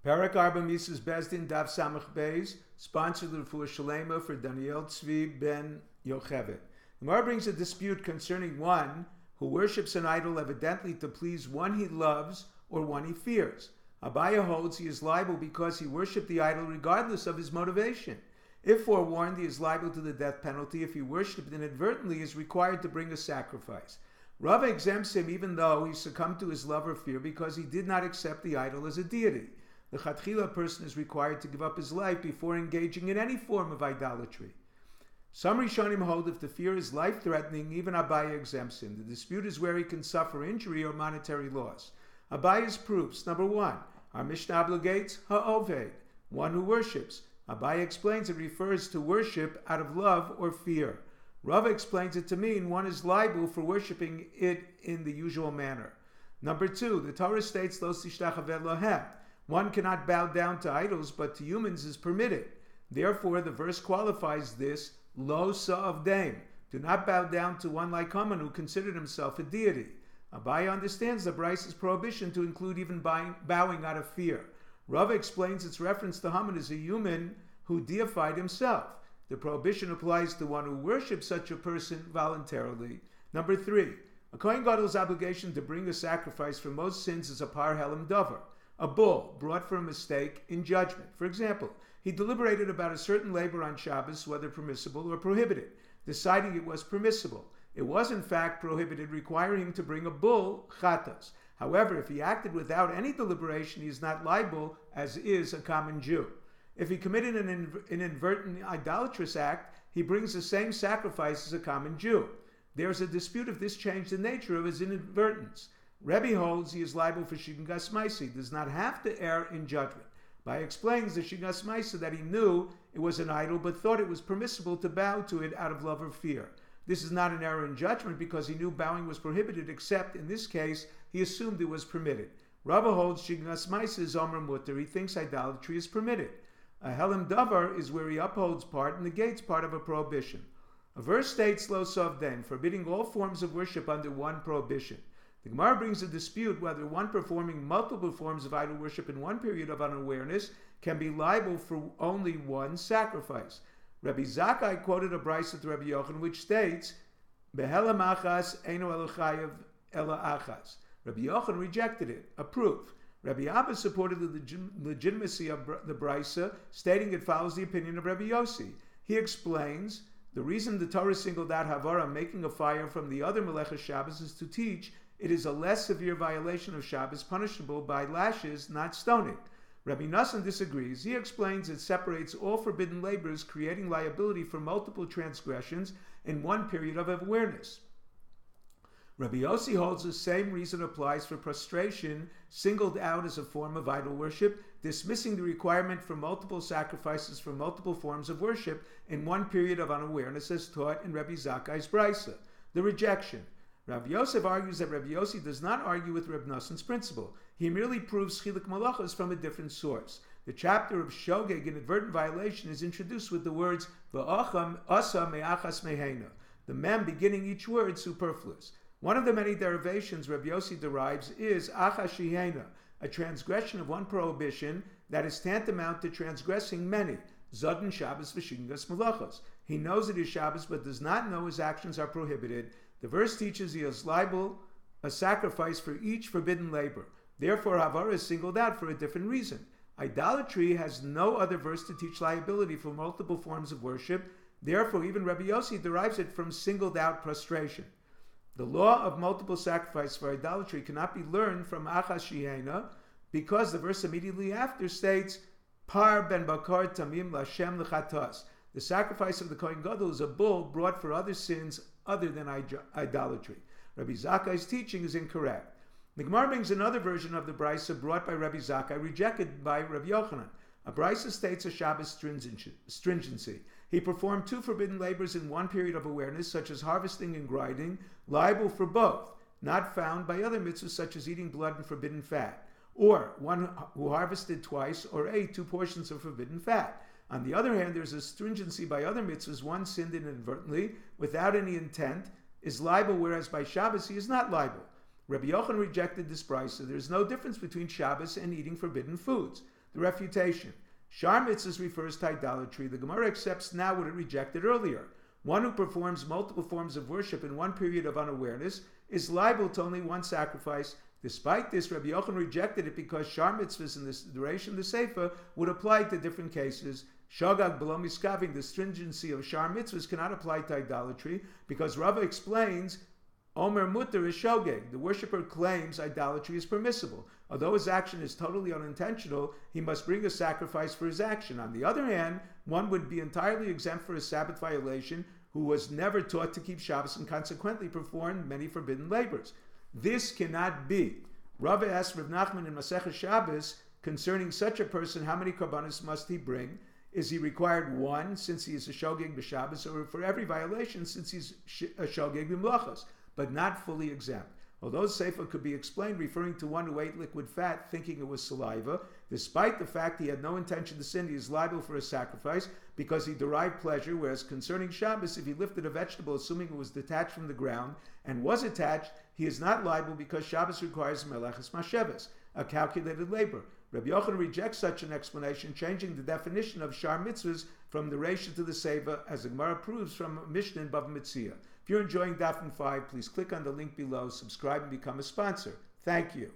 Parak Arba Mises Bezdin Daf Samach Beis, sponsored L'Refuah Shalema for Daniel Tzvi ben Yocheved. The Gemara brings a dispute concerning one who worships an idol evidently to please one he loves or one he fears. Abaya holds he is liable because he worshipped the idol regardless of his motivation. If forewarned, he is liable to the death penalty. If he worshipped inadvertently, he is required to bring a sacrifice. Rava exempts him even though he succumbed to his love or fear because he did not accept the idol as a deity. The Chatchila person is required to give up his life before engaging in any form of idolatry. Some Rishonim hold if the fear is life-threatening, even Abaya exempts him. The dispute is where he can suffer injury or monetary loss. Abaya's proofs. Number one, our Mishnah obligates ha'oved, one who worships. Abaya explains it refers to worship out of love or fear. Rava explains it to mean one is liable for worshiping it in the usual manner. Number two, the Torah states lo tishtachaveh lohem. One cannot bow down to idols, but to humans is permitted. Therefore, the verse qualifies this lo sa'avdeim. Do not bow down to one like Haman who considered himself a deity. Abaya understands the Bryce's prohibition to include even bowing out of fear. Rava explains its reference to Haman as a human who deified himself. The prohibition applies to one who worships such a person voluntarily. Number three, a Kohen Gadol's obligation to bring a sacrifice for most sins is a par helam davar, a bull brought for a mistake in judgment. For example, he deliberated about a certain labor on Shabbos, whether permissible or prohibited, deciding it was permissible. It was in fact prohibited, requiring him to bring a bull, chatas. However, if he acted without any deliberation, he is not liable, as is a common Jew. If he committed an inadvertent idolatrous act, he brings the same sacrifice as a common Jew. There is a dispute if this changed the nature of his inadvertence. Rebbe holds he is liable for Shigas Maisi, does not have to err in judgment. By explains the Shigas Maisi that he knew it was an idol but thought it was permissible to bow to it out of love or fear. This is not an error in judgment because he knew bowing was prohibited, except in this case he assumed it was permitted. Rabba holds Shigas Maisi is Omer Mutter, he thinks idolatry is permitted. A Helam Davar is where he upholds part and negates part of a prohibition. A verse states Lo Sovden, forbidding all forms of worship under one prohibition. The Gemara brings a dispute whether one performing multiple forms of idol worship in one period of unawareness can be liable for only one sacrifice. Rabbi Zakkai quoted a brayso to Rabbi Yochanan which states, Behelam achas eino elochayev ela achas. Rabbi Yochanan rejected it, a proof. Rabbi Abba supported the legitimacy of the brayso, stating it follows the opinion of Rabbi Yossi. He explains, the reason the Torah singled out Havara, making a fire from the other Melechas Shabbos, is to teach it is a less severe violation of Shabbos, punishable by lashes, not stoning. Rabbi Nassan disagrees. He explains it separates all forbidden labors, creating liability for multiple transgressions in one period of awareness. Rabbi Yossi holds the same reason applies for prostration, singled out as a form of idol worship, dismissing the requirement for multiple sacrifices for multiple forms of worship in one period of unawareness as taught in Rabbi Zakkai's brayso. The rejection. Rav Yosef argues that Rav Yossi does not argue with Reb Nassan's principle. He merely proves chilik malachos from a different source. The chapter of shogeg, inadvertent violation, is introduced with the words v'acham asa me'achas mehena, the mem beginning each word superfluous. One of the many derivations Reb Yossi derives is achashihena, a transgression of one prohibition that is tantamount to transgressing many. Zodin Shabbos v'shingas malachos. He knows it is Shabbos but does not know his actions are prohibited. The verse teaches he is liable a sacrifice for each forbidden labor. Therefore, Havara is singled out for a different reason. Idolatry has no other verse to teach liability for multiple forms of worship. Therefore, even Rabbi Yossi derives it from singled out prostration. The law of multiple sacrifice for idolatry cannot be learned from Achas Shihena because the verse immediately after states, Par ben bakar tamim lashem lechatas. The sacrifice of the Kohen Gadol is a bull brought for other sins other than idolatry. Rabbi Zakkai's teaching is incorrect. The Gemara brings another version of the brayso brought by Rabbi Zakkai, rejected by Rabbi Yochanan. A brayso states a Shabbos stringency. He performed two forbidden labors in one period of awareness, such as harvesting and grinding, liable for both, not found by other mitzvahs such as eating blood and forbidden fat, or one who harvested twice or ate two portions of forbidden fat. On the other hand, there's a stringency by other mitzvahs. One sinned inadvertently, without any intent, is liable, whereas by Shabbos he is not liable. Rabbi Yochanan rejected this brayso. There is no difference between Shabbos and eating forbidden foods. The refutation. Shar mitzvahs refers to idolatry. The Gemara accepts now what it rejected earlier. One who performs multiple forms of worship in one period of unawareness is liable to only one sacrifice. Despite this, Rabbi Yochanan rejected it because shar mitzvahs in this duration of the Sefer would apply to different cases. Shogag below miskaving, the stringency of shar mitzvahs cannot apply to idolatry because Rava explains Omer mutter is shogeg. The worshipper claims idolatry is permissible. Although his action is totally unintentional, he must bring a sacrifice for his action. On the other hand, one would be entirely exempt for a Sabbath violation who was never taught to keep Shabbos and consequently performed many forbidden labors. This cannot be. Rava asked Rav Nachman in Masechah Shabbos concerning such a person, how many korbanos must he bring? Is he required one since he is a shogeg b'Shabbos, or for every violation since he's a shogeg b'mlachos, but not fully exempt? Although Sefer could be explained referring to one who ate liquid fat thinking it was saliva, despite the fact he had no intention to sin, he is liable for a sacrifice because he derived pleasure, whereas concerning Shabbos, if he lifted a vegetable assuming it was detached from the ground and was attached, he is not liable because Shabbos requires meleches masheves, a calculated labor. Rabbi Yochanan rejects such an explanation, changing the definition of shar mitzvahs from the Reisha to the Seva, as the Gemara proves from Mishnah in Bava Metzia. If you're enjoying Daf 5, please click on the link below, subscribe, and become a sponsor. Thank you.